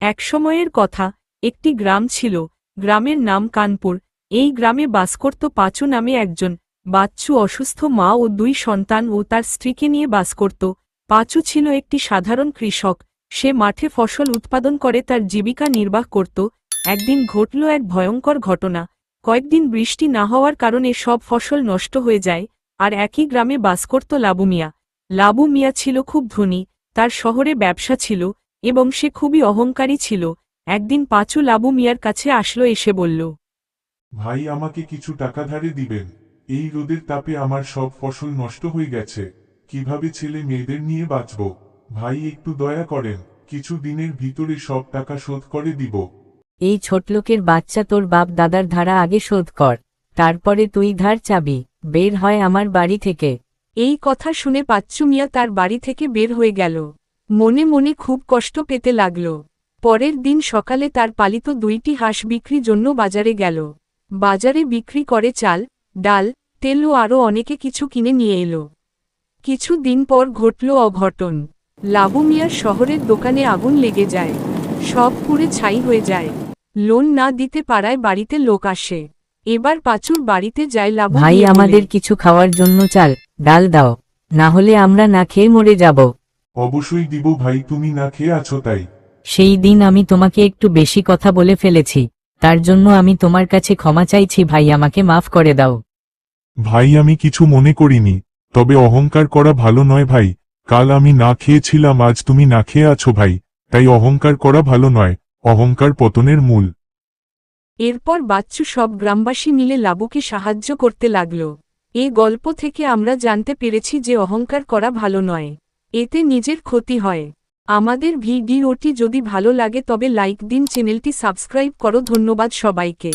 এক সময়ের কথা, একটি গ্রাম ছিল, গ্রামের নাম কানপুর। এই গ্রামে বাস করত পাঁচু নামে একজন বাচ্চু অসুস্থ মা ও দুই সন্তান ও তার স্ত্রীকে নিয়ে বাস করত। পাঁচু ছিল একটি সাধারণ কৃষক, সে মাঠে ফসল উৎপাদন করে তার জীবিকা নির্বাহ করত। একদিন ঘটল এক ভয়ঙ্কর ঘটনা। কয়েকদিন বৃষ্টি না হওয়ার কারণে সব ফসল নষ্ট হয়ে যায়। আর একই গ্রামে বাস করত লাবু মিয়া। লাবু মিয়া ছিল খুব ধনী, তার শহরে ব্যবসা ছিল এবং সে খুবই অহংকারী ছিল। একদিন পাঁচু লাবু মিয়ার কাছে আসলো, এসে বলল, ভাই, আমাকে কিছু টাকা ধারে দিবেন? এই রোদের তাপে আমার সব ফসল নষ্ট হয়ে গেছে, কিভাবে ছেলে মেয়েদের নিয়ে বাঁচব? ভাই, একটু দয়া করেন, কিছু দিনের ভিতরে সব টাকা শোধ করে দিব। এই ছোটলোকের বাচ্চা, তোর বাপ দাদার ধারা আগে শোধ কর, তারপরে তুই ধার চাবি। বের হয় আমার বাড়ি থেকে। এই কথা শুনে পাচ্চু মিয়া তার বাড়ি থেকে বের হয়ে গেল। মনে মনে খুব কষ্ট পেতে লাগল। পরের দিন সকালে তার পালিত 2টি হাঁস বিক্রির জন্য বাজারে গেল। বাজারে বিক্রি করে চাল, ডাল, তেল ও আরও অনেকে কিছু কিনে নিয়ে এলো। কিছু দিন পর ঘটল অঘটন। লাবু মিয়ার শহরের দোকানে আগুন লেগে যায়, সব পুড়ে ছাই হয়ে যায়। লোন না দিতে পারায় বাড়িতে লোক আসে। এবার পাঁচুর বাড়িতে যায় লাবু ভাই, মিয়া বলে, আমাদের কিছু খাওয়ার জন্য চাল ডাল দাও, না হলে আমরা না খেয়ে মরে যাব। অবশ্যই দিব ভাই, তুমি না খেয়ে আছো তাই। সেই দিন আমি তোমাকে একটু বেশি কথা বলে ফেলেছি, তার জন্য আমি তোমার কাছে ক্ষমা চাইছি ভাই, আমাকে মাফ করে দাও। ভাই, আমি কিছু মনে করিনি, তবে অহংকার করা ভালো নয় ভাই। কাল আমি না খেয়েছিলাম, আজ তুমি না খেয়ে আছো ভাই, তাই অহংকার করা ভালো নয়, অহংকার পতনের মূল। এরপর বাচ্চু সব গ্রামবাসী মিলে লাবুকে সাহায্য করতে লাগল। এ গল্প থেকে আমরা জানতে পেরেছি যে অহংকার করা ভালো নয়, এতে নিজের ক্ষতি হয়। আমাদের ভিডিওটি যদি ভালো লাগে তবে লাইক দিন, চ্যানেলটি সাবস্ক্রাইব করো। ধন্যবাদ সবাইকে।